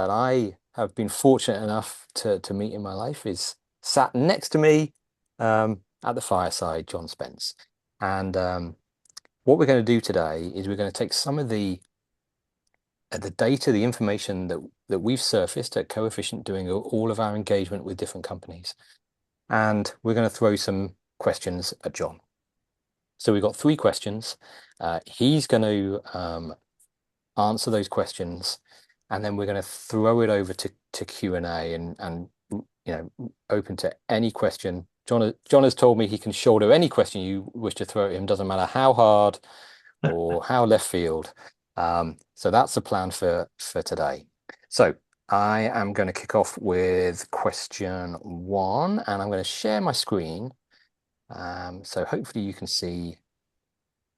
that I have been fortunate enough to meet in my life is sat next to me at the fireside, John Spence. And what we're going to do today is we're going to take some of the data, the information that we've surfaced at CoEfficient doing all of our engagement with different companies, and we're going to throw some questions at John. So we've got three questions. He's going to answer those questions, and then we're going to throw it over to Q&A and open to any question. John has told me he can shoulder any question you wish to throw at him, doesn't matter how hard or how left field. So that's the plan for today. So I am going to kick off with question one, and I'm going to share my screen. So hopefully you can see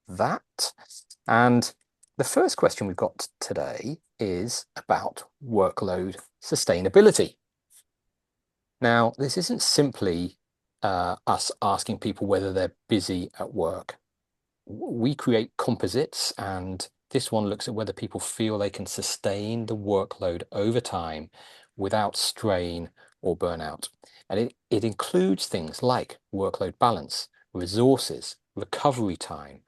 that. And the first question we've got today is about workload sustainability. Now, this isn't simply us asking people whether they're busy at work. We create composites, and this one looks at whether people feel they can sustain the workload over time without strain or burnout. And it includes things like workload balance, resources, recovery time,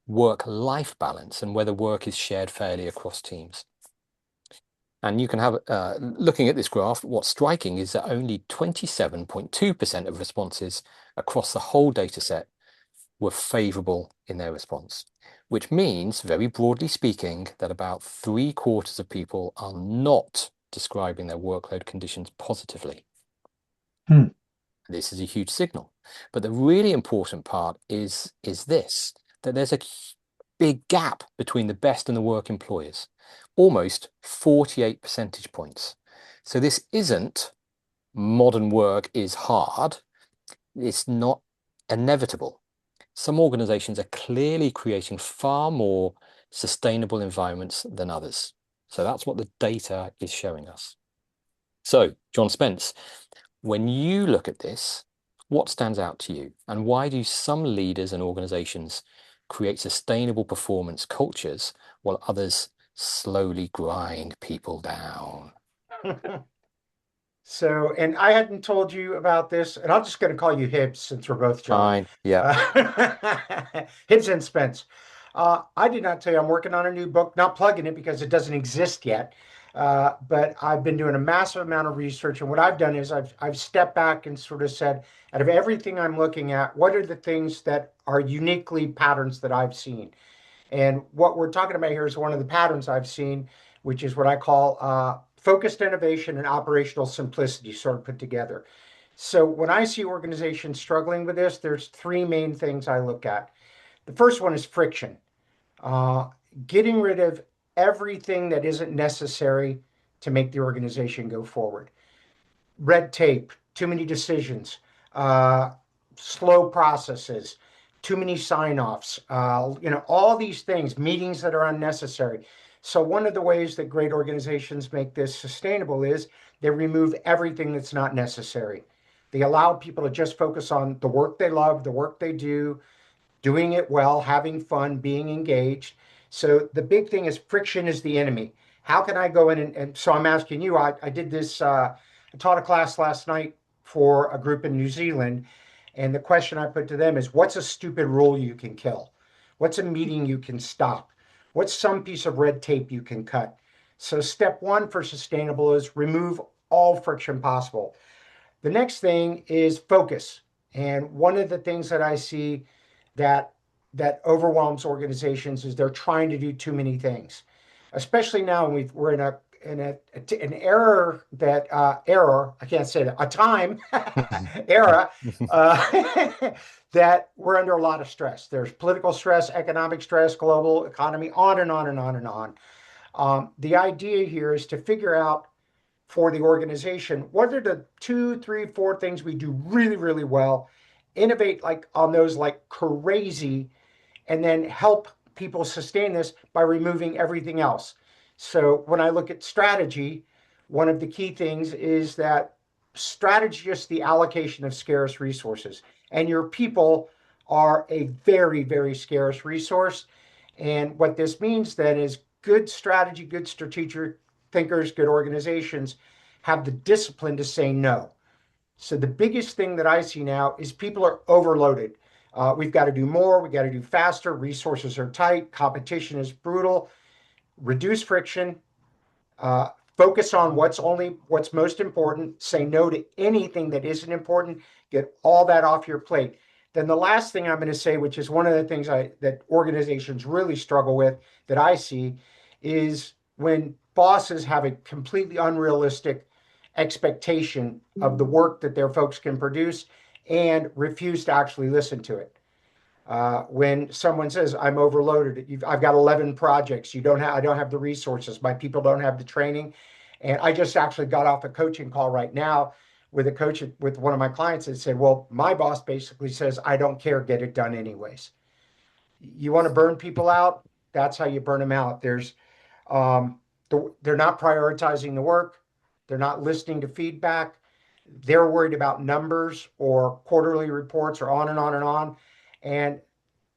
work-life balance, and whether work is shared fairly across teams. And you can have, looking at this graph, what's striking is that only 27.2% of responses across the whole data set were favorable in their response, which means, very broadly speaking, that about 3/4 of people are not describing their workload conditions positively. This is a huge signal. But the really important part is this, that there's a big gap between the best and the worst employers, almost 48 percentage points. So this isn't modern work is hard. It's not inevitable. Some organizations are clearly creating far more sustainable environments than others. So that's what the data is showing us. So, John Spence, when you look at this, what stands out to you? And why do some leaders and organizations create sustainable performance cultures while others slowly grind people down? So, and I hadn't told you about this, and I'm just going to call you Hibbs since we're both John. Fine. Yeah. Hibbs and Spence. I did not tell you I'm working on a new book, not plugging it because it doesn't exist yet. But I've been doing a massive amount of research, and what I've done is I've stepped back and sort of said, out of everything I'm looking at, what are the things that are uniquely patterns that I've seen? And what we're talking about here is one of the patterns I've seen, which is what I call focused innovation and operational simplicity sort of put together. So when I see organizations struggling with this, there's three main things I look at. The first one is friction, uh, getting rid of everything that isn't necessary to make the organization go forward. Red tape, too many decisions, uh, slow processes, too many sign-offs, all these things, meetings that are unnecessary. So one of the ways that great organizations make this sustainable is they remove everything that's not necessary. They allow people to just focus on the work they love, the work they do, doing it well, having fun, being engaged. So the big thing is friction is the enemy. How can I go in and so I'm asking you, I did this, I taught a class last night for a group in New Zealand. And the question I put to them is what's a stupid rule you can kill? What's a meeting you can stop? What's some piece of red tape you can cut? So step one for sustainable is remove all friction possible. The next thing is focus. And one of the things that I see that that overwhelms organizations is they're trying to do too many things, especially now we're in an error that error I can't say that a time era that we're under a lot of stress. There's political stress, economic stress, global economy, on and on and on and on. The idea here is to figure out for the organization what are the two, three, four things we do really, really well, innovate like on those like crazy, and then help people sustain this by removing everything else. So when I look at strategy, one of the key things is that strategy is the allocation of scarce resources, and your people are a very, very scarce resource. And what this means then is good strategy, good strategic thinkers, good organizations have the discipline to say no. So the biggest thing that I see now is people are overloaded. We've got to do more. We got to do faster. Resources are tight. Competition is brutal. Reduce friction. Uh, Focus on what's most important. Say no to anything that isn't important. Get all that off your plate. Then the last thing I'm going to say, which is one of the things that organizations really struggle with, that I see, is when bosses have a completely unrealistic expectation of the work that their folks can produce and refuse to actually listen to it. When someone says, I'm overloaded, I've got 11 projects, I don't have the resources, my people don't have the training. And I just actually got off a coaching call right now with a coach with one of my clients that said, well, my boss basically says, I don't care, get it done anyways. You want to burn people out? That's how you burn them out. Um, they're not prioritizing the work. They're not listening to feedback. They're worried about numbers or quarterly reports or on and on and on. And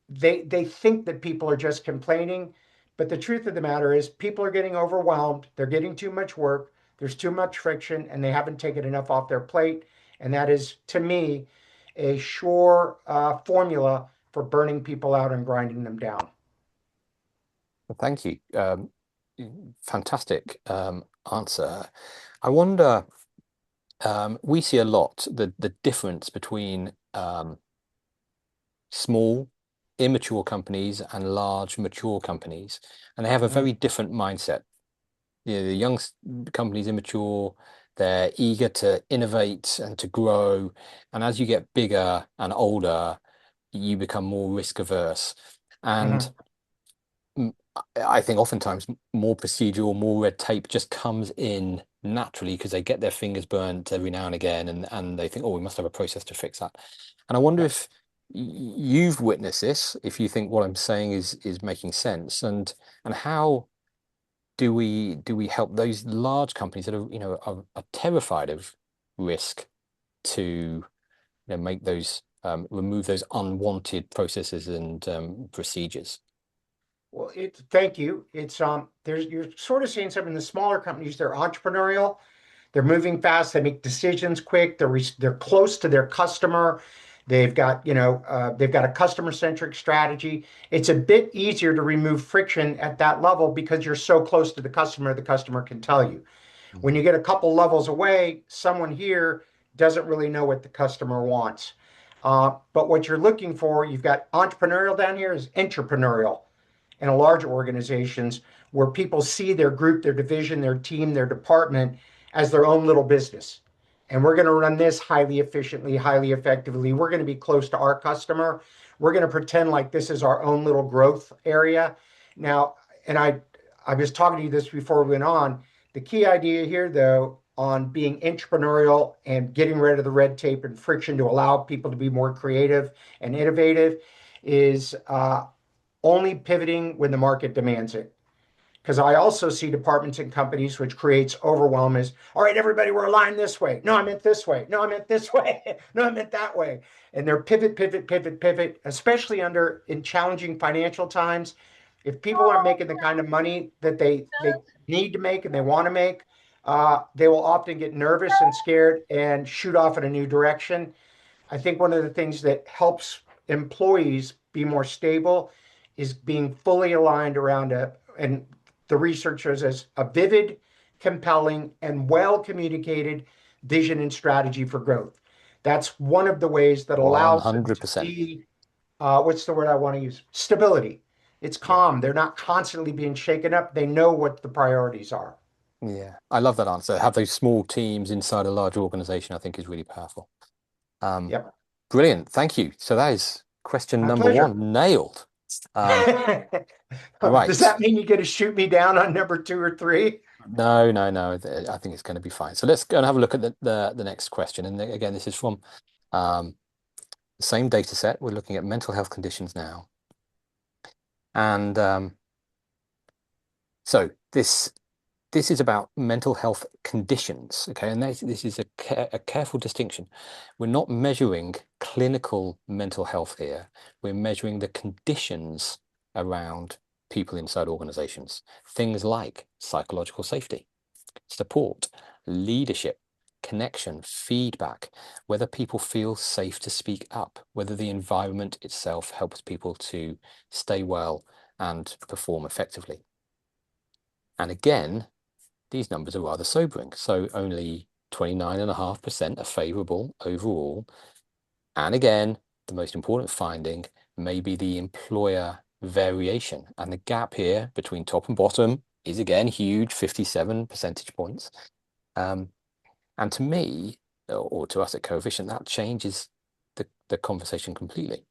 they think that people are just complaining, but the truth of the matter is people are getting overwhelmed, they're getting too much work, there's too much friction, and they haven't taken enough off their plate. And that is, to me, a sure formula for burning people out and grinding them down. Well, thank you. Fantastic answer. I wonder, we see a lot the difference between small, immature companies and large, mature companies, and they have a Mm-hmm. very different mindset. The young companies, immature, they're eager to innovate and to grow, and as you get bigger and older, you become more risk averse. And Mm-hmm. I think oftentimes more procedural, more red tape just comes in naturally because they get their fingers burnt every now and again, and they think, oh, we must have a process to fix that. And I wonder Yep. if you've witnessed this, if you think what I'm saying is making sense, and how do we help those large companies that are terrified of risk to make those remove those unwanted processes and procedures. Well, thank you. There's you're sort of seeing some in the smaller companies. They're entrepreneurial. They're moving fast. They make decisions quick. They're close to their customer. They've got a customer centric strategy. It's a bit easier to remove friction at that level because you're so close to the customer. The customer can tell you. When Mhm. you get a couple levels away, someone here doesn't really know what the customer wants. But what you're looking for, you've got entrepreneurial down here is entrepreneurial in a large organizations where people see their group, their division, their team, their department as their own little business. And we're going to run this highly efficiently, highly effectively. We're going to be close to our customer. We're going to pretend like this is our own little growth area. Now, and I was talking to you this before we went on. The key idea here, though, on being entrepreneurial and getting rid of the red tape and friction to allow people to be more creative and innovative is only pivoting when the market demands it. Because I also see departments and companies which creates overwhelm is, all right, everybody, we're aligned this way. No, I meant this way. No, I meant this way. No, I meant that way. And they're pivot, pivot, pivot, pivot, especially in challenging financial times. If people aren't making the kind of money that they need to make and they want to make, they will often get nervous and scared and shoot off in a new direction. I think one of the things that helps employees be more stable is being fully aligned around and the research shows as a vivid, compelling, and well communicated vision and strategy for growth. That's one of the ways that allows them to 100%. be, what's the word I want to use? Stability. It's Yeah. calm. They're not constantly being shaken up. They know what the priorities are. Yeah. I love that answer. Have those small teams inside a large organization, I think is really powerful. Um, Yep. Brilliant. Thank you. So that is question My number pleasure. one, nailed. Does Right. that mean you get to shoot me down on number two or three? No, no, no. I think it's going to be fine. So let's go and have a look at the next question. And again, this is from um, the same data set. We're looking at mental health conditions now. And so this is about mental health conditions, okay? And this is a careful distinction. We're not measuring clinical mental health here. We're measuring the conditions around people inside organizations, things like psychological safety. support, leadership, connection, feedback, whether people feel safe to speak up, whether the environment itself helps people to stay well and perform effectively. And again, these numbers are rather sobering. So only 29.5% are favorable overall. And again, the most important finding may be the employer variation. And the gap here between top and bottom is again huge, 57 percentage points. Um, and to me, or to us at CoEfficient, that changes the conversation completely.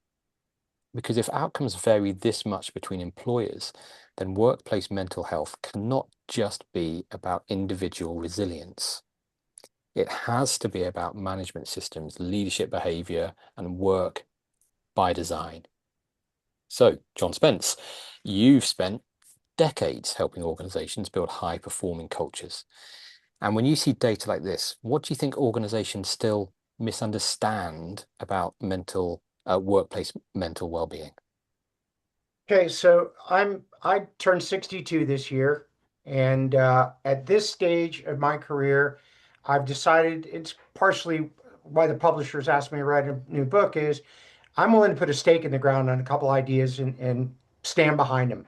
Because if outcomes vary this much between employers, then workplace mental health cannot just be about individual resilience. It has to be about management systems, leadership behavior, and work by design. So, John Spence, you've spent decades helping organizations build high performing cultures. And when you see data like this, what do you think organizations still misunderstand about workplace mental well-being? Okay, so I turned 62 this year, and at this stage of my career, I've decided it's partially why the publishers asked me to write a new book is I'm willing to put a stake in the ground on a couple ideas and stand behind them.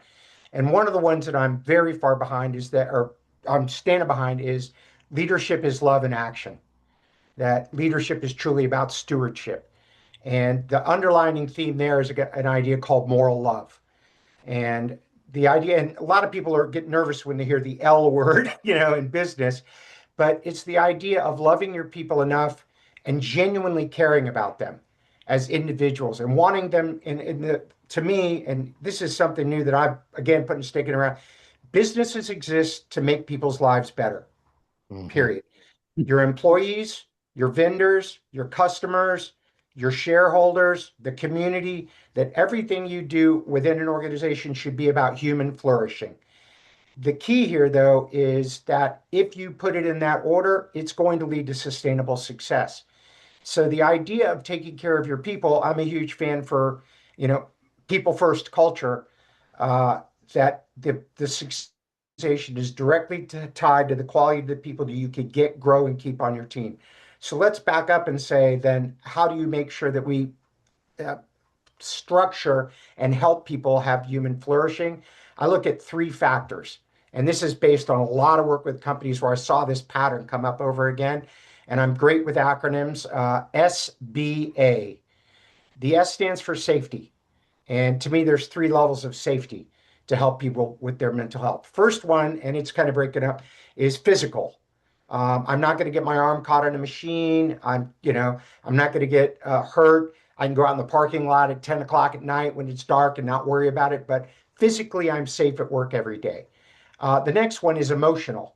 And one of the ones that I'm very far behind is that, or I'm standing behind, is leadership is love in action. That leadership is truly about stewardship. And the underlining theme there is an idea called moral love. And the idea, and a lot of people are get nervous when they hear the L word, in business, but it's the idea of loving your people enough and genuinely caring about them as individuals and wanting them to me, and this is something new that I've again put in sticking around. Businesses exist to make people's lives better, Mhm. period. Your employees, your vendors, your customers, your shareholders, the community, that everything you do within an organization should be about human flourishing. The key here, though, is that if you put it in that order, it's going to lead to sustainable success. So the idea of taking care of your people, I'm a huge fan for, you know, people first culture, uh, that the success is directly tied to the quality of the people that you could get, grow, and keep on your team. So let's back up and say, then, how do you make sure that we uh, structure and help people have human flourishing? I look at three factors. And this is based on a lot of work with companies where I saw this pattern come up over again. And I'm great with acronyms. SBA. The S stands for safety. And to me, there's three levels of safety to help people with their mental health. First one, and it's kind of breaking up, is physical. I'm not going to get my arm caught in a machine. I'm not going to get hurt. I can go out in the parking lot at 10 o'clock at night when it's dark and not worry about it. But physically, I'm safe at work every day. The next one is emotional.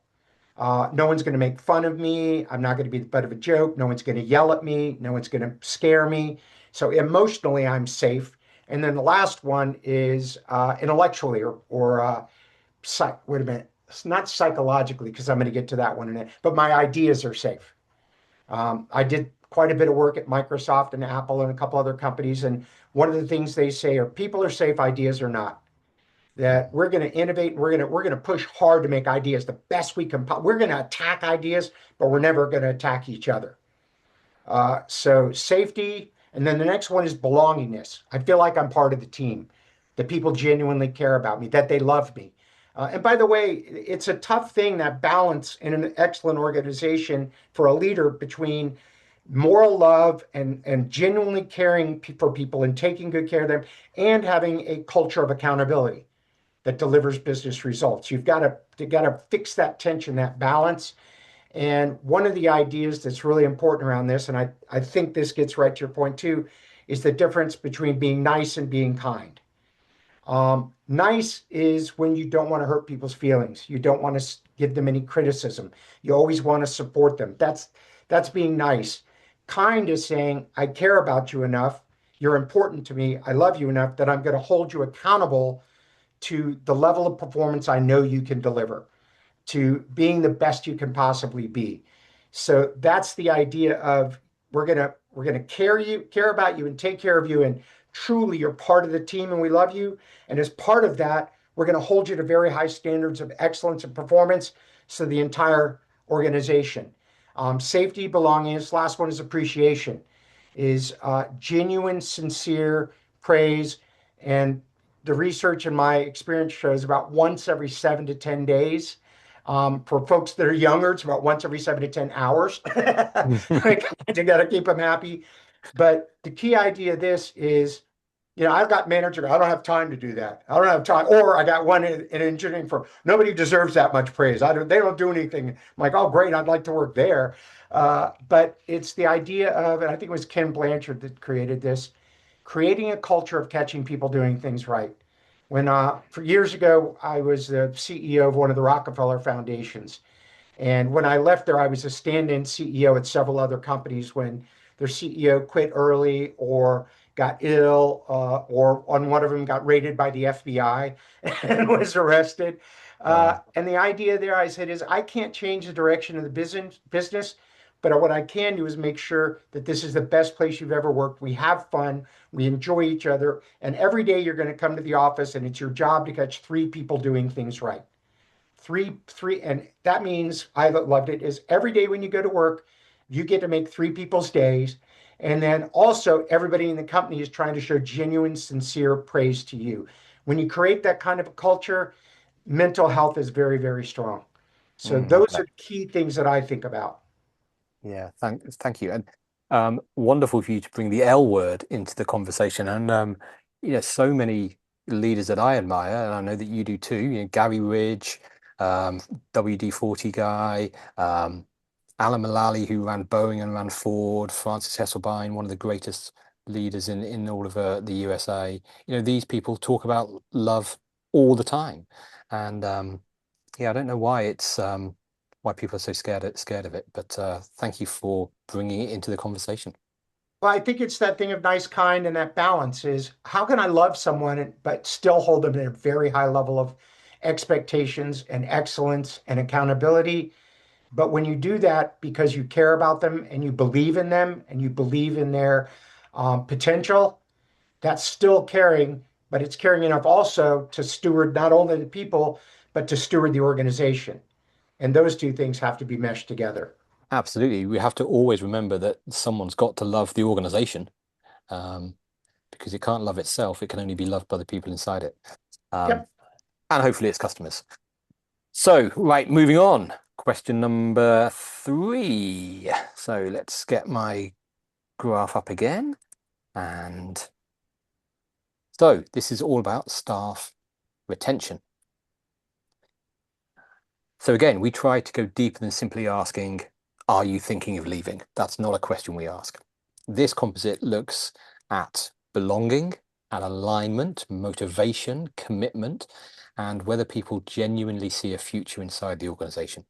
No one's going to make fun of me. I'm not going to be the butt of a joke. No one's going to yell at me. No one's going to scare me. So emotionally, I'm safe. And then the last one is intellectually wait a minute. It's not psychologically, because I'm going to get to that one in a minute, but my ideas are safe. I did quite a bit of work at Microsoft and Apple and a couple other companies. And one of the things they say are people are safe, ideas are not. That we're going to innovate, we're going to push hard to make ideas the best we can. We're going to attack ideas, but we're never going to attack each other. So safety, and then the next one is belongingness. I feel like I'm part of the team, that people genuinely care about me, that they love me. And by the way, it's a tough thing, that balance in an excellent organization for a leader between moral love and genuinely caring for people and taking good care of them and having a culture of accountability that delivers business results. You got to fix that tension, that balance. And one of the ideas that's really important around this, and I think this gets right to your point too, is the difference between being nice and being kind. Nice is when you don't want to hurt people's feelings. You don't want to give them any criticism. You always want to support them. That's being nice. Kind is saying, I care about you enough. You're important to me. I love you enough that I'm going to hold you accountable to the level of performance I know you can deliver, to being the best you can possibly be. So that's the idea of we're gonna care about you and take care of you, and truly you're part of the team and we love you. And as part of that, we're gonna hold you to very high standards of excellence and performance So the entire organization. Safety, belonging. This last one is appreciation, is genuine, sincere praise. And the research in my experience shows about once every 7 to 10 days. For folks that are younger, it's about once every 7 to 10 hours. Like, you got to keep them happy. But the key idea of this is, I've got manager. I don't have time to do that. I don't have time. Or I got one in engineering firm. Nobody deserves that much praise. I don't. They don't do anything. I'm like, oh, great. I'd like to work there. But it's the idea of, and I think it was Ken Blanchard that created this, creating a culture of catching people doing things right. When for years ago, I was the CEO of one of the Rockefeller Foundations, and when I left there, I was a stand-in CEO at several other companies when their CEO quit early or got ill, or on one of them got raided by the FBI and was arrested. Wow. And the idea there, I said, is I can't change the direction of the business, but what I can do is make sure that this is the best place you've ever worked. We have fun, we enjoy each other, and every day you're going to come to the office, and it's your job to catch three people doing things right. Three, and that means I loved it. Is every day when you go to work, you get to make three people's days, and then also everybody in the company is trying to show genuine, sincere praise to you. When you create that kind of a culture, mental health is very, very strong. So those Okay. are key things that I think about. Yeah, thank you. And wonderful for you to bring the L word into the conversation. And so many leaders that I admire, and I know that you do too, Gary Ridge, WD-40 guy, Alan Mullally, who ran Boeing and ran Ford, Francis Hesselbein, one of the greatest leaders in all of the USA. These people talk about love all the time. And yeah, I don't know why people are so scared of it, but thank you for bringing it into the conversation. Well, I think it's that thing of nice, kind, and that balance is how can I love someone but still hold them at a very high level of expectations and excellence and accountability. But when you do that because you care about them and you believe in them and you believe in their potential, that's still caring, but it's caring enough also to steward not only the people, but to steward the organization. And those two things have to be meshed together. Absolutely. We have to always remember that someone's got to love the organization, um, because it can't love itself. It can only be loved by the people inside it. Um, Yep. and hopefully its customers. So, right, moving on. Question number 3. So let's get my graph up again. And so this is all about staff retention. So again, we try to go deeper than simply asking, are you thinking of leaving? That's not a question we ask. This composite looks at belonging, at alignment, motivation, commitment, and whether people genuinely see a future inside the organization.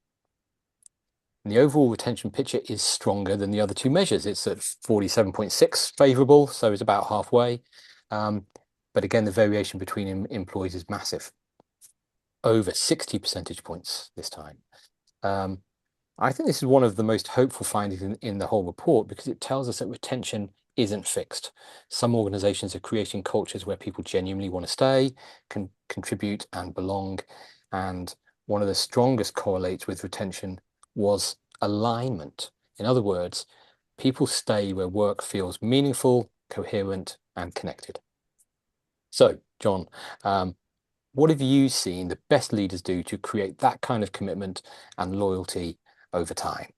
And the overall retention picture is stronger than the other two measures. It's at 47.6 favorable, so it's about halfway. But again, the variation between employees is massive, over 60 percentage points this time. Um, I think this is one of the most hopeful findings in the whole report because it tells us that retention isn't fixed. Some organizations are creating cultures where people genuinely want to stay, can contribute and belong. And one of the strongest correlates with retention was alignment. In other words, people stay where work feels meaningful, coherent, and connected. So, John, what have you seen the best leaders do to create that kind of commitment and loyalty over time?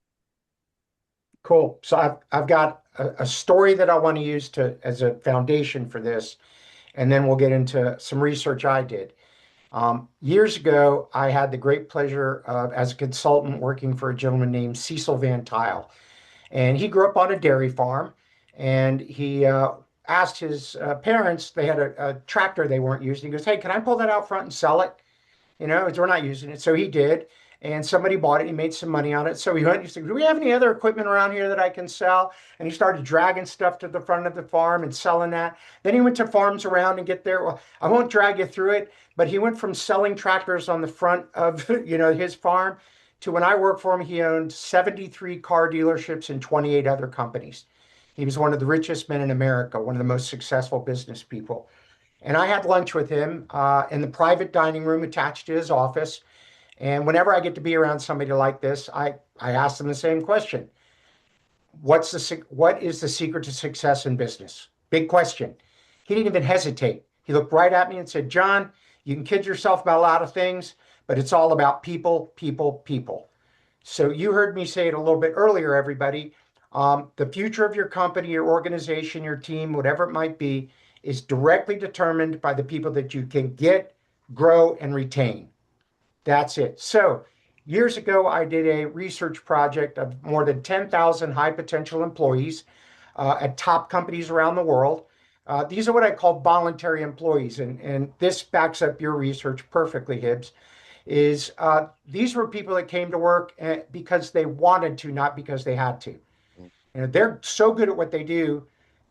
Cool. So I've got a story that I want to use to as a foundation for this, and then we'll get into some research I did. Years ago, I had the great pleasure of, as a consultant, working for a gentleman named Cecil Van Tile. And he grew up on a dairy farm, and he asked his parents, they had a tractor they weren't using. He goes, "Hey, can I pull that out front and sell it? We're not using it." So he did, and somebody bought it. He made some money on it. So he went, he said, "Do we have any other equipment around here that I can sell?" And he started dragging stuff to the front of the farm and selling that. Then he went to farms around and get there. Well, I won't drag you through it, but he went from selling tractors on the front of his farm to when I worked for him, he owned 73 car dealerships and 28 other companies. He was one of the richest men in America, one of the most successful business people. And I had lunch with him in the private dining room attached to his office. And whenever I get to be around somebody like this, I ask them the same question. What is the secret to success in business? Big question. He didn't even hesitate. He looked right at me and said, John, you can kid yourself about a lot of things, but it's all about people, people, people. So you heard me say it a little bit earlier, everybody. The future of your company, your organization, your team, whatever it might be, is directly determined by the people that you can get, grow, and retain. That's it. So years ago, I did a research project of more than 10,000 high potential employees at top companies around the world. These are what I call voluntary employees, and this backs up your research perfectly, Hibbs. These were people that came to work because they wanted to, not because they had to. They're so good at what they do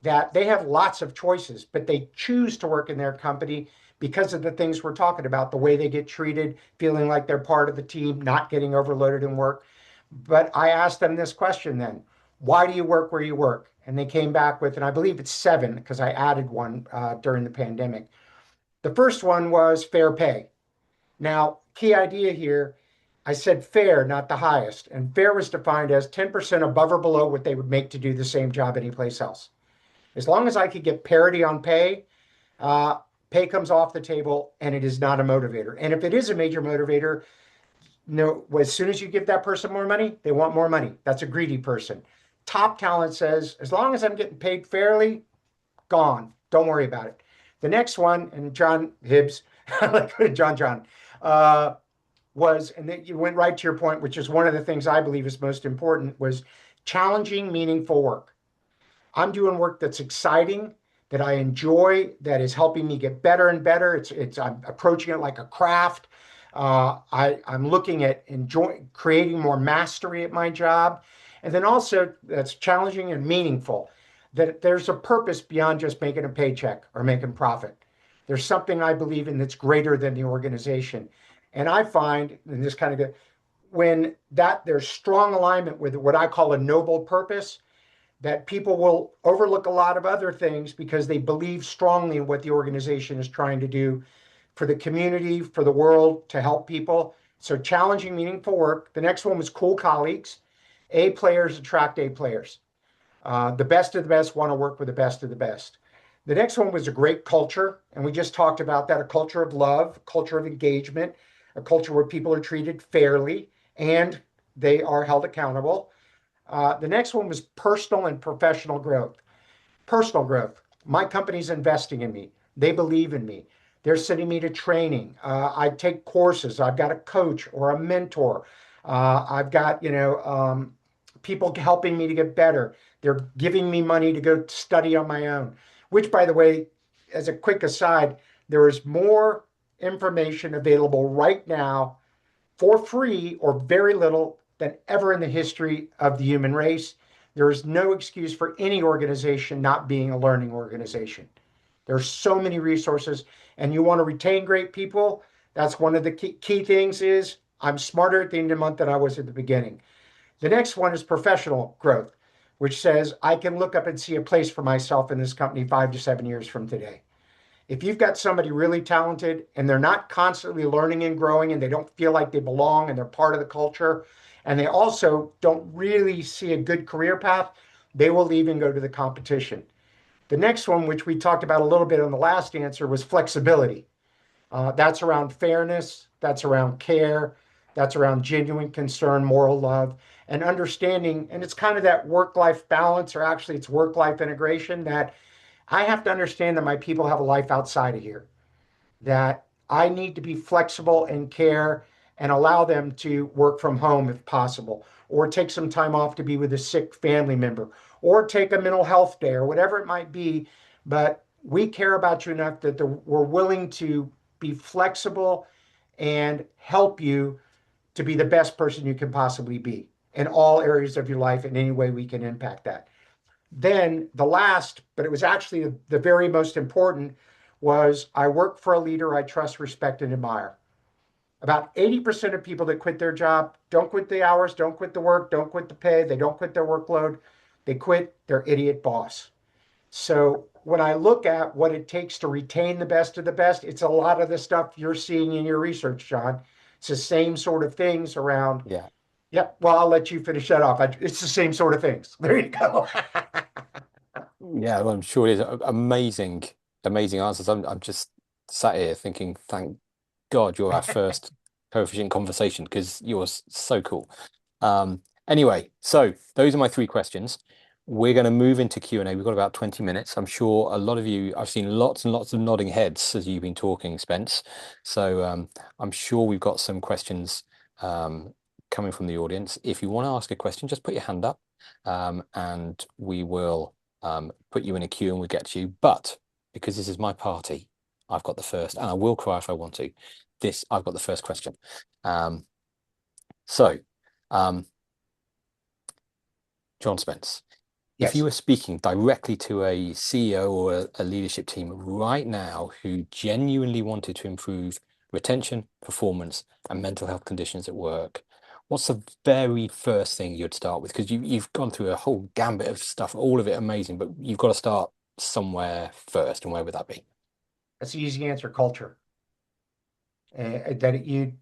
that they have lots of choices, but they choose to work in their company because of the things we're talking about, the way they get treated, feeling like they're part of the team, not getting overloaded in work. But I asked them this question then: why do you work where you work? And they came back with, and I believe it's seven because I added one during the pandemic. The first one was fair pay. Now, key idea here, I said fair, not the highest. And fair was defined as 10% above or below what they would make to do the same job anyplace else. As long as I could get parity on pay, uh, pay comes off the table and it is not a motivator. And if it is a major motivator, no, as soon as you give that person more money, they want more money. That's a greedy person. Top talent says, as long as I'm getting paid fairly, gone. Don't worry about it. The next one, and John Hibbs, like John, uh, was, and then you went right to your point, which is one of the things I believe is most important, was challenging, meaningful work. I'm doing work that's exciting, that I enjoy, that is helping me get better and better. I'm approaching it like a craft. I'm looking at enjoy creating more mastery at my job, and then also that's challenging and meaningful. That there's a purpose beyond just making a paycheck or making profit. There's something I believe in that's greater than the organization. And I find, and this kind of when that there's strong alignment with what I call a noble purpose, that people will overlook a lot of other things because they believe strongly in what the organization is trying to do for the community, for the world, to help people. So challenging, meaningful work. The next one was cool colleagues. A players attract A players. The best of the best want to work with the best of the best. The next one was a great culture, and we just talked about that, a culture of love, a culture of engagement, a culture where people are treated fairly and they are held accountable. The next one was personal and professional growth. Personal growth. My company's investing in me. They believe in me. They're sending me to training. I take courses. I've got a coach or a mentor. I've got, people helping me to get better. They're giving me money to go study on my own, which, by the way, as a quick aside, there is more information available right now for free or very little than ever in the history of the human race. There is no excuse for any organization not being a learning organization. There's so many resources, and you want to retain great people. That's one of the key things is I'm smarter at the end of the month than I was at the beginning. The next one is professional growth, which says I can look up and see a place for myself in this company 5 to 7 years from today. If you've got somebody really talented and they're not constantly learning and growing and they don't feel like they belong and they're part of the culture, and they also don't really see a good career path, they will leave and go to the competition. The next one, which we talked about a little bit on the last answer, was flexibility. That's around fairness, that's around care, that's around genuine concern, moral love, and understanding. And it's kind of that work life balance, or actually, it's work life integration that I have to understand that my people have a life outside of here, that I need to be flexible and care and allow them to work from home if possible, or take some time off to be with a sick family member, or take a mental health day, or whatever it might be. But we care about you enough that we're willing to be flexible and help you to be the best person you can possibly be in all areas of your life in any way we can impact that. Then the last, but it was actually the very most important, was I work for a leader I trust, respect, and admire. About 80% of people that quit their job don't quit the hours, don't quit the work, don't quit the pay, they don't quit their workload. They quit their idiot boss. So when I look at what it takes to retain the best of the best, it's a lot of the stuff you're seeing in your research, John. It's the same sort of things around. Yeah. Yep. Well, I'll let you finish that off. It's the same sort of things. There you go. Yeah, well, I'm sure it is. Amazing, amazing answers. I'm just sat here thinking, thank God you're our first coefficient conversation because you're so cool. Anyway, so those are my three questions. We're going to move into Q&A. We've got about 20 minutes. I'm sure a lot of you, I've seen lots and lots of nodding heads as you've been talking, Spence. So I'm sure we've got some questions um, coming from the audience. If you want to ask a question, just put your hand up and we will put you in a queue and we'll get to you. But because this is my party, I've got the first, and I will cry if I want to. I've got the first question. Um, so, um, John Spence, if you Yes. were speaking directly to a CEO or a leadership team right now who genuinely wanted to improve retention, performance, and mental health conditions at work, what's the very first thing you'd start with? Because you've gone through a whole gambit of stuff, all of it amazing, but you've got to start somewhere first, and where would that be? That's the easy answer, culture. That you,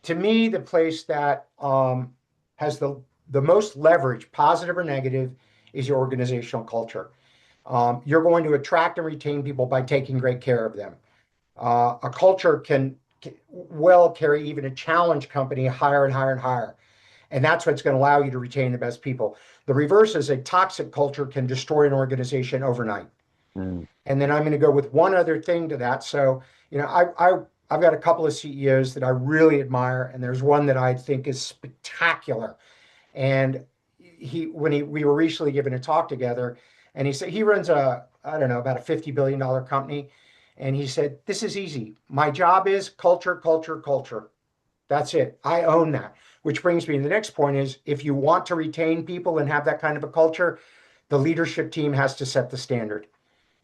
to me, the place that has the most leverage, positive or negative, is your organizational culture. You're going to attract and retain people by taking great care of them. A culture can well carry even a challenge company higher and higher and higher. And that's what's going to allow you to retain the best people. The reverse is a toxic culture can destroy an organization overnight. Mm, And then I'm going to go with one other thing to that. So, I've got a couple of CEOs that I really admire, and there's one that I think is spectacular. And we were recently given a talk together, and he said he runs I don't know, about a $50 billion company. And he said, "This is easy. My job is culture, culture, culture. That's it. I own that." Which brings me to the next point is if you want to retain people and have that kind of a culture, the leadership team has to set the standard.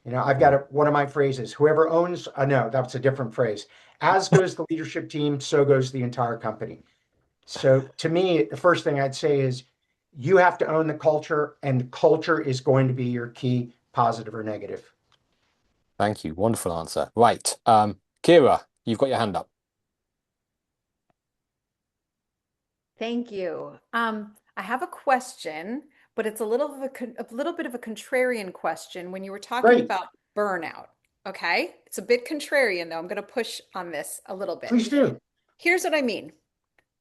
I've got mm. one of my phrases, whoever owns, no, that's a different phrase. As goes the leadership team, so goes the entire company. So to me, the first thing I'd say is you have to own the culture, and culture is going to be your key, positive or negative. Thank you. Wonderful answer. Right. Kira, you've got your hand up. Thank you. I have a question, but it's a little bit of a contrarian question when you were talking Great. about burnout. Okay? It's a bit contrarian though. I'm going to push on this a little bit. Please do. Here's what I mean.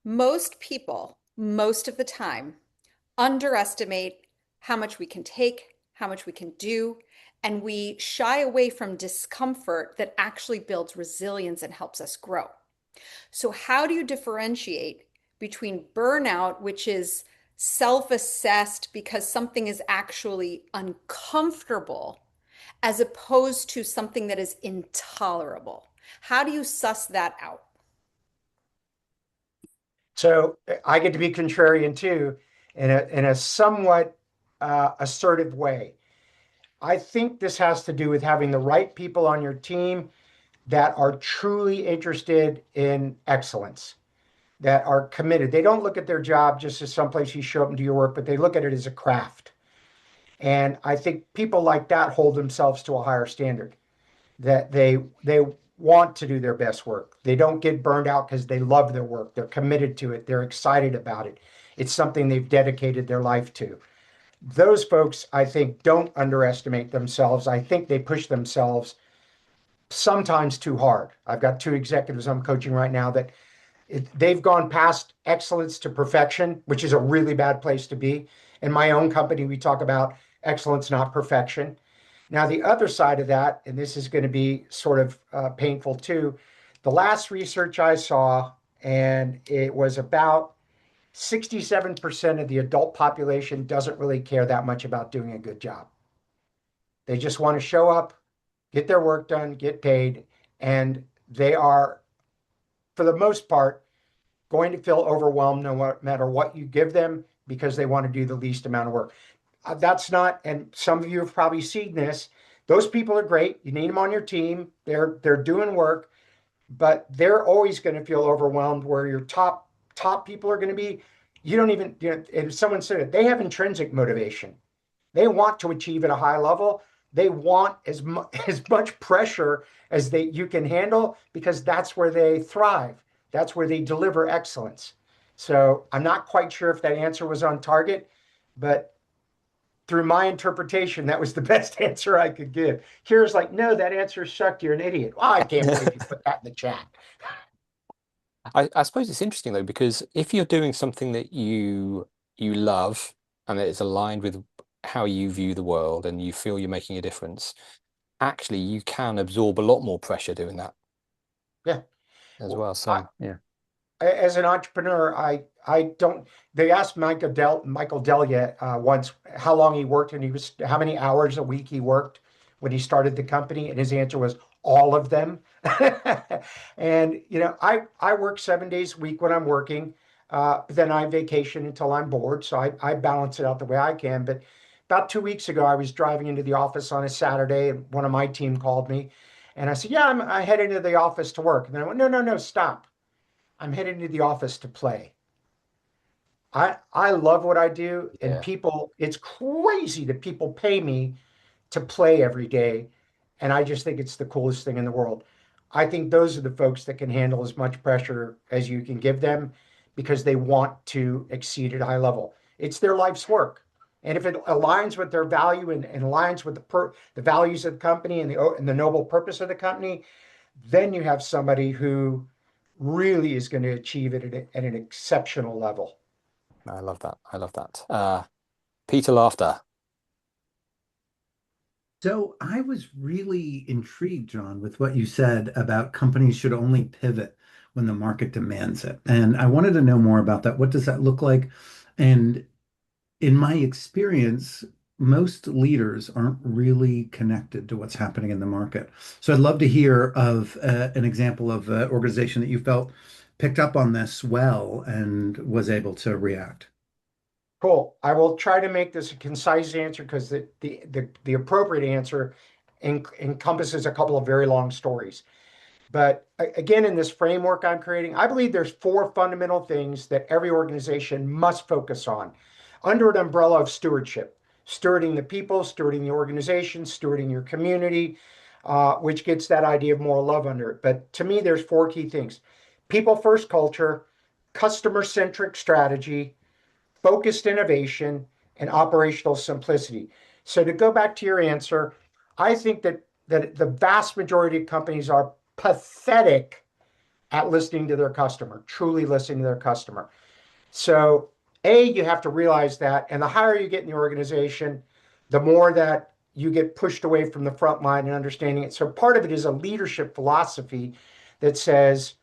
Most people, most of the time, underestimate how much we can take, how much we can do, and we shy away from discomfort that actually builds resilience and helps us grow. So, how do you differentiate between burnout, which is self assessed because something is actually uncomfortable, as opposed to something that is intolerable? How do you suss that out? So I get to be contrarian too, in a somewhat assertive way. I think this has to do with having the right people on your team that are truly interested in excellence, that are committed. They don't look at their job just as someplace you show up and do your work, but they look at it as a craft. And I think people like that hold themselves to a higher standard, that they want to do their best work. They don't get burned out because they love their work. They're committed to it. They're excited about it. It's something they've dedicated their life to. Those folks, I think, don't underestimate themselves. I think they push themselves sometimes too hard. I've got two executives I'm coaching right now that they've gone past excellence to perfection, which is a really bad place to be. In my own company, we talk about excellence, not perfection. Now, the other side of that, and this is going to be sort of painful too, the last research I saw, and it was about 67% of the adult population doesn't really care that much about doing a good job. They just want to show up, get their work done, get paid, and they are, for the most part, going to feel overwhelmed no matter what you give them because they want to do the least amount of work. That's not, and some of you have probably seen this. Those people are great. You need them on your team. They're doing work, but they're always going to feel overwhelmed. Where your top people are going to be, you don't even. If someone said it, they have intrinsic motivation. They want to achieve at a high level. They want as much pressure as you can handle because that's where they thrive. That's where they deliver excellence. So I'm not quite sure if that answer was on target, but through my interpretation, that was the best answer I could give. Kira's like, no, that answer sucked. You're an idiot. Oh, I can't believe you put that in the chat. I suppose it's interesting though, because if you're doing something that you love and that is aligned with how you view the world and you feel you're making a difference, actually you can absorb a lot more pressure doing that Yeah. as Well, well. So yeah. as an entrepreneur, I don't. They asked Michael Delia once how long he worked, and he was how many hours a week he worked when he started the company, and his answer was all of them. And I work 7 days a week when I'm working. Then I vacation until I'm bored, so I balance it out the way I can. But about 2 weeks ago, I was driving into the office on a Saturday, and one of my team called me, and I said, "Yeah, I headed into the office to work." And then I went, "No, no, no, stop. I'm heading to the office to play." I love what I do, and Yeah. people, it's crazy that people pay me to play every day, and I just think it's the coolest thing in the world. I think those are the folks that can handle as much pressure as you can give them because they want to exceed at a high level. It's their life's work. And if it aligns with their value and aligns with the values of the company and the noble purpose of the company, then you have somebody who really is going to achieve it at an exceptional level. I love that. I love that. Peter Laughter. So I was really intrigued, John, with what you said about companies should only pivot when the market demands it. And I wanted to know more about that. What does that look like? And in my experience, most leaders aren't really connected to what's happening in the market. So I'd love to hear of an example of an organization that you felt picked up on this well and was able to react. Cool. I will try to make this a concise answer because the appropriate answer encompasses a couple of very long stories. But again, in this framework I'm creating, I believe there's four fundamental things that every organization must focus on under an umbrella of stewardship: stewarding the people, stewarding the organization, stewarding your community, which gets that idea of moral love under it. But to me, there's four key things: people first culture, customer centric strategy, focused innovation, and operational simplicity. So to go back to your answer, I think that the vast majority of companies are pathetic at listening to their customer, truly listening to their customer. So you have to realize that, and the higher you get in the organization, the more that you get pushed away from the front line and understanding it. So part of it is a leadership philosophy that says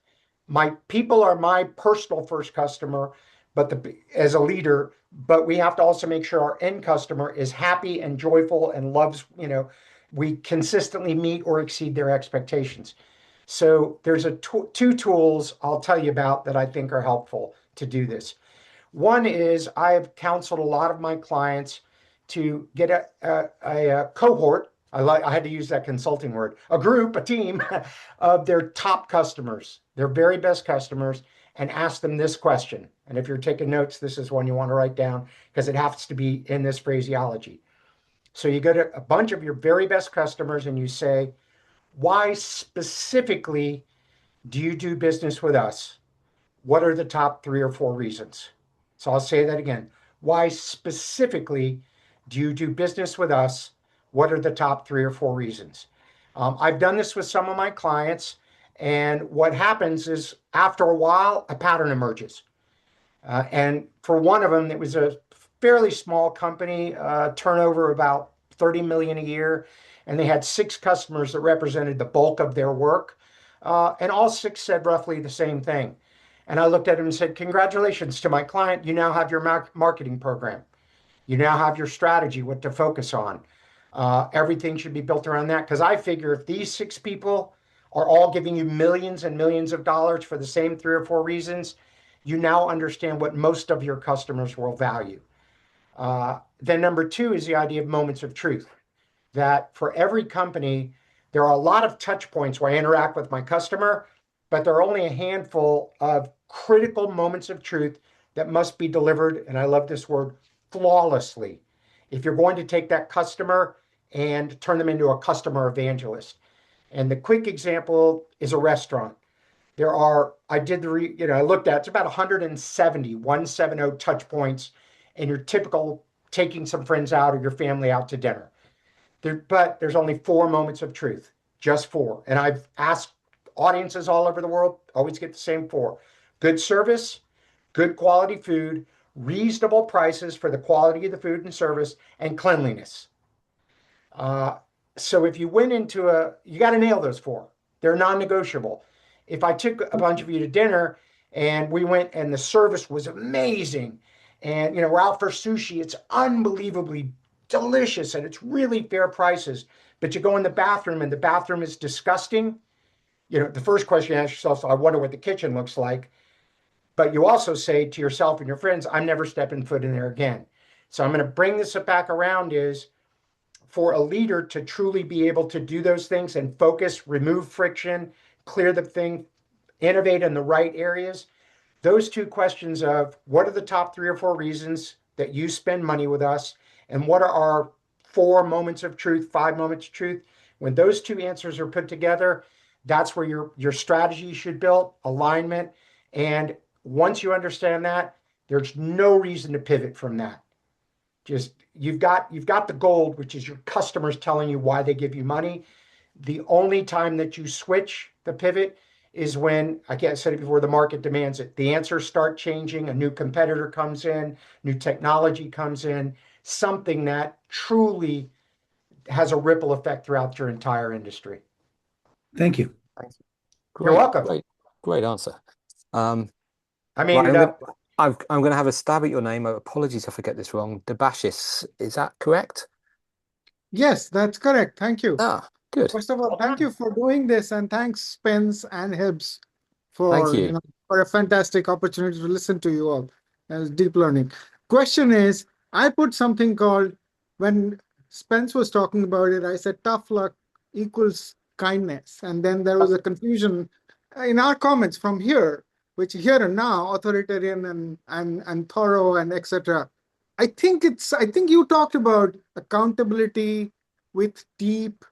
my people are my personal first customer, but as a leader, but we have to also make sure our end customer is happy and joyful and loves, we consistently meet or exceed their expectations. So there's two tools I'll tell you about that I think are helpful to do this. One is I have counseled a lot of my clients to get a cohort. I had to use that consulting word, a group, a team of their top customers, their very best customers, and ask them this question. And if you're taking notes, this is one you want to write down because it has to be in this phraseology. So you go to a bunch of your very best customers and you say, why specifically do you do business with us? What are the top three or four reasons? So I'll say that again. Why specifically do you do business with us? What are the top three or four reasons? I've done this with some of my clients, and what happens is after a while, a pattern emerges. And for one of them, it was a fairly small company, turnover about 30 million a year, and they had six customers that represented the bulk of their work, and all six said roughly the same thing. And I looked at him and said, "Congratulations to my client. You now have your marketing program. You now have your strategy, what to focus on. Everything should be built around that." Because I figure if these six people are all giving you millions and millions of dollars for the same three or four reasons, you now understand what most of your customers will value. Then number two is the idea of moments of truth. That for every company, there are a lot of touch points where I interact with my customer, but there are only a handful of critical moments of truth that must be delivered. And I love this word, flawlessly. If you're going to take that customer and turn them into a customer evangelist. And the quick example is a restaurant. I did I looked at, it's about 170 touch points, and your typical taking some friends out or your family out to dinner. But there's only four moments of truth, just four. And I've asked audiences all over the world, always get the same four: good service, good quality food, reasonable prices for the quality of the food and service, and cleanliness. Uh, so if you went into you got to nail those four. They're non-negotiable. If I took a bunch of you to dinner and we went and the service was amazing, and we're out for sushi, it's unbelievably delicious and it's really fair prices. But you go in the bathroom and the bathroom is disgusting. The first question you ask yourself, so I wonder what the kitchen looks like. But you also say to yourself and your friends, I'm never stepping foot in there again. So I'm going to bring this back around is for a leader to truly be able to do those things and focus, remove friction, clear the thing, innovate in the right areas. Those two questions of what are the top 3 or 4 reasons that you spend money with us, and what are our 4 moments of truth, 5 moments of truth? When those two answers are put together, that's where your strategy should build alignment. And once you understand that, there's no reason to pivot from that. Just you've got the gold, which is your customers telling you why they give you money. The only time that you switch the pivot is when, I said it before, the market demands it. The answers start changing, a new competitor comes in, new technology comes in, something that truly has a ripple effect throughout your entire industry. Thank you. Thanks. You're Great, welcome. great answer. Um, I made right, it up. I'm going to have a stab at your name. Apologies if I get this wrong. Debashis, is that correct? Yes, that's correct. Thank you. Ah, good. First of all, Well thank done. you for doing this, and thanks Spence and Hibbs Thank for you. for a fantastic opportunity to listen to you all. As deep learning. Question is, I put something called when Spence was talking about it, I said tough luck equals kindness, and then there was a confusion in our comments from here, which here and now authoritarian and thorough and etc. I think you talked about accountability with deep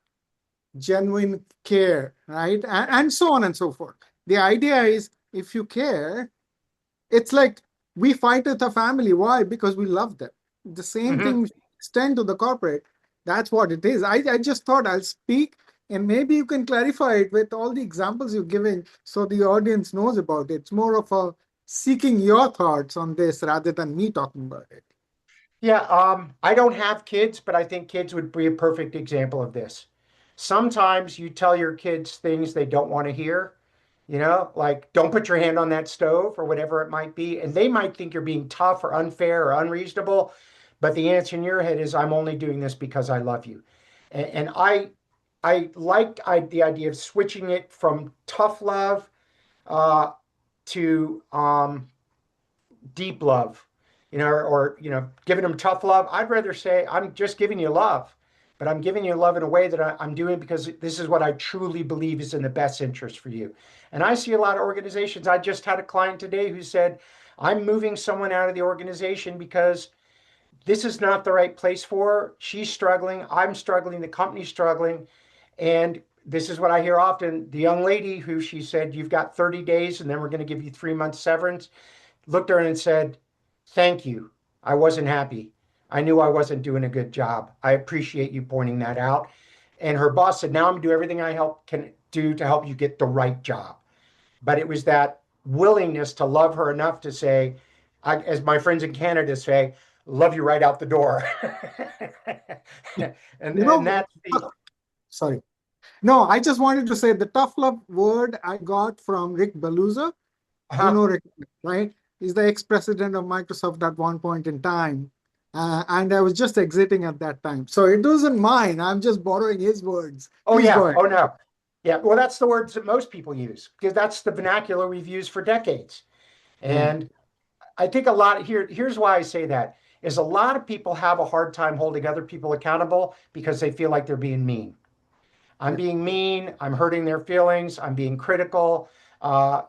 genuine care, right? And so on and so forth. The idea is if you care, it's like we fight with our family. Why? Because we love them. The same Mm-hmm. thing extend to the corporate. That's what it is. I just thought I'll speak and maybe you can clarify it with all the examples you're giving so the audience knows about it. It's more of a seeking your thoughts on this rather than me talking about it. Yeah, I don't have kids, but I think kids would be a perfect example of this. Sometimes you tell your kids things they don't want to hear, like don't put your hand on that stove or whatever it might be. And they might think you're being tough or unfair or unreasonable, but the answer in your head is, I'm only doing this because I love you. And the idea of switching it from tough love uh, to deep love, or giving them tough love. I'd rather say I'm just giving you love, but I'm giving you love in a way that I'm doing because this is what I truly believe is in the best interest for you. And I see a lot of organizations. I just had a client today who said, I'm moving someone out of the organization because this is not the right place for her. She's struggling. I'm struggling. The company's struggling. And this is what I hear often. The young lady who she said, you've got 30 days and then we're going to give you 3 months severance, looked at her and said, thank you. I wasn't happy. I knew I wasn't doing a good job. I appreciate you pointing that out. And her boss said, now I'm going to do everything can do to help you get the right job. But it was that willingness to love her enough to say, as my friends in Canada say, love you right out the door. and, You and know, that's the, sorry. No, I just wanted to say the tough love word I got from Rick Belusa. You know Rick, right? He's the ex-president of Microsoft at one point in time. And I was just exiting at that time. So it wasn't mine. I'm just borrowing his words. oh Please go yeah, ahead. oh no. Yeah, well, that's the words that most people use because that's the vernacular we've used for decades. Yeah. And I think here's why I say that is a lot of people have a hard time holding other people accountable because they feel like they're being mean. I'm Yeah. being mean. I'm hurting their feelings. I'm being critical. Uh,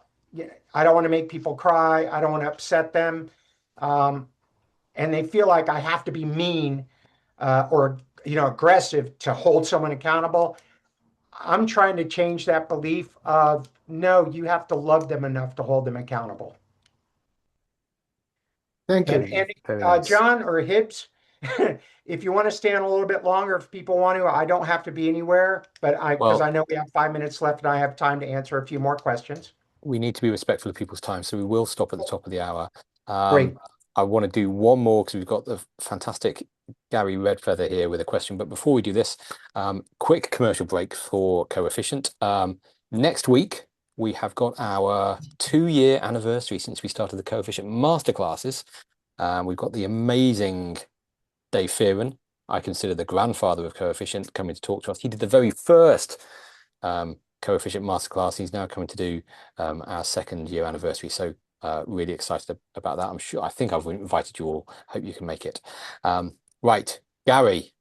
I don't want to make people cry. I don't want to upset them. Um, and they feel like I have to be mean or aggressive to hold someone accountable. I'm trying to change that belief of No, you have to love them enough to hold them accountable. Thank you. And Very nice. John or Hibbs, if you want to stay on a little bit longer, if people want to, I don't have to be anywhere, but because Well, I know we have 5 minutes left and I have time to answer a few more questions. we need to be respectful of people's time, so we will stop at the top of the hour. Um, Great. I want to do one more because we've got the fantastic Gary Redfeather here with a question. But before we do this, quick commercial break for Coefficient. Next week, we have got our 2-year anniversary since we started the Coefficient masterclasses. We've got the amazing Dave Fearon. I consider the grandfather of Coefficient coming to talk to us. He did the very first Coefficient masterclass. He's now coming to do our 2nd-year anniversary. So really excited about that. I think I've invited you all. Hope you can make it. Right, Gary,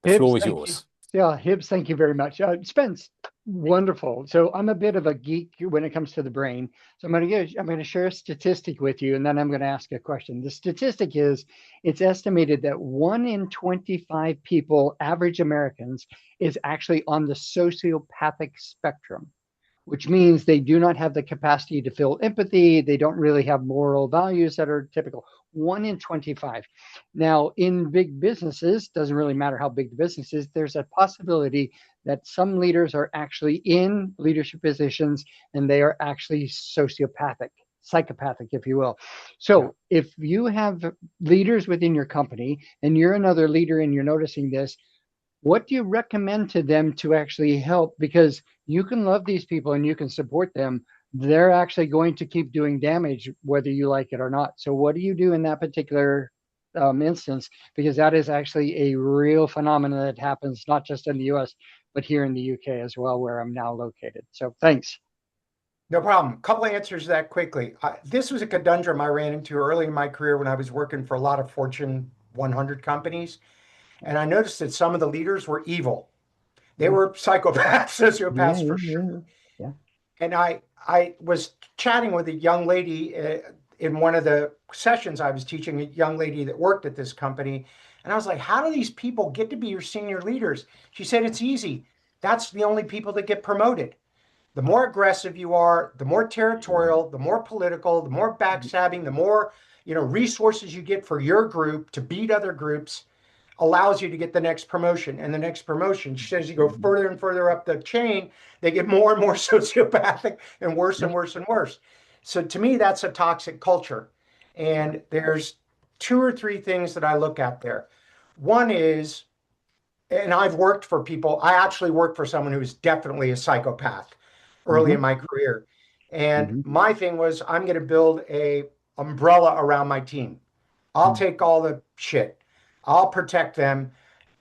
the Hibbs, floor is thank you. yours. Yeah, Hibbs, thank you very much. Spence, wonderful. So I'm a bit of a geek when it comes to the brain. So I'm going to share a statistic with you, and then I'm going to ask a question. The statistic is, it's estimated that 1 in 25 people, average Americans, is actually on the sociopathic spectrum, which means they do not have the capacity to feel empathy. They don't really have moral values that are typical. 1 in 25. Now, in big businesses, doesn't really matter how big the business is, there's a possibility that some leaders are actually in leadership positions and they are actually sociopathic, psychopathic, if you will. So if you have leaders within your company and you're another leader and you're noticing this, what do you recommend to them to actually help? Because you can love these people and you can support them. They're actually going to keep doing damage, whether you like it or not. So, what do you do in that particular instance? Because that is actually a real phenomenon that happens not just in the US, but here in the UK as well, where I'm now located. So, thanks. No problem. Couple of answers to that quickly. This was a conundrum I ran into early in my career when I was working for a lot of Fortune 100 companies. And I noticed that some of the leaders were evil. They were psychopaths, Yeah, sociopaths for sure. yeah, yeah. And I was chatting with a young lady in one of the sessions I was teaching, a young lady that worked at this company. And I was like, how do these people get to be your senior leaders? She said, it's easy. That's the only people that get promoted. The more aggressive you are, the more territorial, the more political, the more backstabbing, the more, resources you get for your group to beat other groups allows you to get the next promotion and the next promotion. She says you go further and further up the chain, they get more and more sociopathic and worse and worse and worse. So to me, that's a toxic culture. And there's 2 or 3 things that I look at there. One is, and I've worked for people, I actually worked for someone who was definitely a psychopath early in Mm-hmm, my career. And mm-hmm, my thing was, I'm going to build a umbrella around my team. I'll take all the shit. I'll protect them.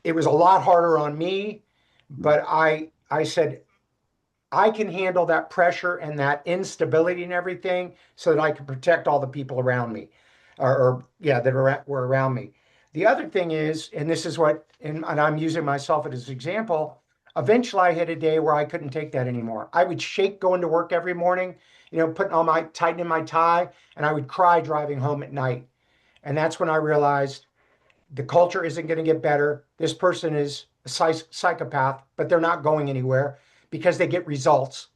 It was a lot harder on me, but I said I can handle that pressure and that instability and everything so that I can protect all the people around me, or yeah, that were around me. The other thing is, and this is what, and I'm using myself as an example. Eventually, I hit a day where I couldn't take that anymore. I would shake going to work every morning, putting on tightening my tie, and I would cry driving home at night. And that's when I realized the culture isn't going to get better. This person is a psychopath, but they're not going anywhere because they get results.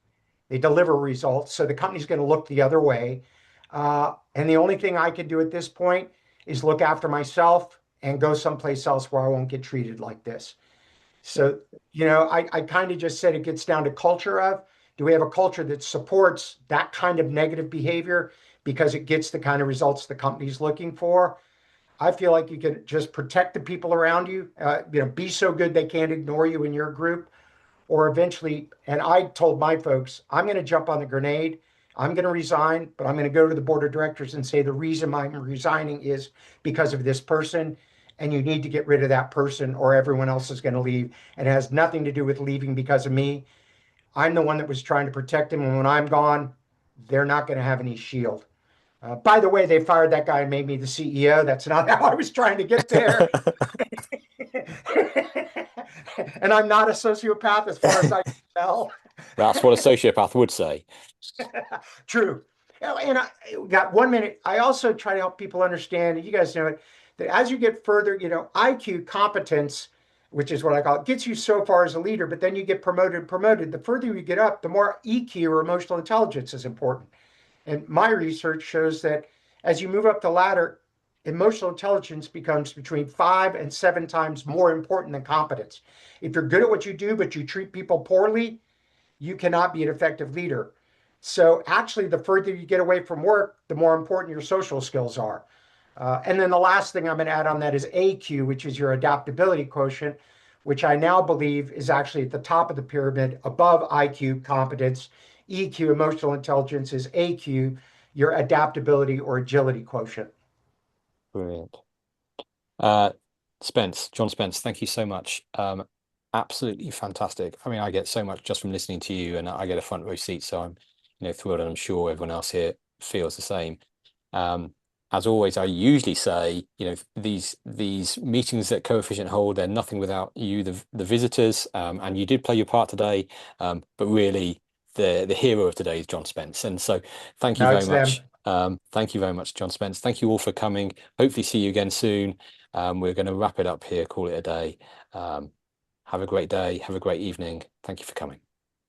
They deliver results. So the company's going to look the other way. And the only thing I can do at this point is look after myself and go someplace else where I won't get treated like this. So, I kind of just said it gets down to culture of, do we have a culture that supports that kind of negative behavior because it gets the kind of results the company's looking for? I feel like you can just protect the people around you, be so good they can't ignore you in your group, or eventually. And I told my folks, I'm going to jump on the grenade. I'm going to resign, but I'm going to go to the board of directors and say the reason I'm resigning is because of this person. And you need to get rid of that person or everyone else is going to leave. And it has nothing to do with leaving because of me. I'm the one that was trying to protect them. And when I'm gone, they're not going to have any shield. By the way, they fired that guy and made me the CEO. That's not how I was trying to get there. And I'm not a sociopath as far as I can tell. That's what a sociopath would say. True. And I got 1 minute. I also try to help people understand, and you guys know it, that as you get further, IQ competence which is what I call it, gets you so far as a leader, but then you get promoted. The further you get up, the more EQ or emotional intelligence is important. And my research shows that as you move up the ladder, emotional intelligence becomes between 5 and 7 times more important than competence. If you're good at what you do, but you treat people poorly, you cannot be an effective leader. So actually, the further you get away from work, the more important your social skills are. And then the last thing I'm going to add on that is AQ, which is your adaptability quotient, which I now believe is actually at the top of the pyramid above IQ, competence. EQ, emotional intelligence, is AQ, your adaptability or agility quotient. Brilliant. John Spence, thank you so much. Absolutely fantastic. I mean, I get so much just from listening to you, and I get a front row seat, so I'm, thrilled, and I'm sure everyone else here feels the same. As always, I usually say, these meetings that CoEfficient hold, they're nothing without you, the visitors, and you did play your part today, but really the hero of today is John Spence. And so thank you No, very it's them. much. Thank you very much, John Spence. Thank you all for coming. Hopefully see you again soon. We're going to wrap it up here, call it a day. Have a great day. Have a great evening. Thank you for coming.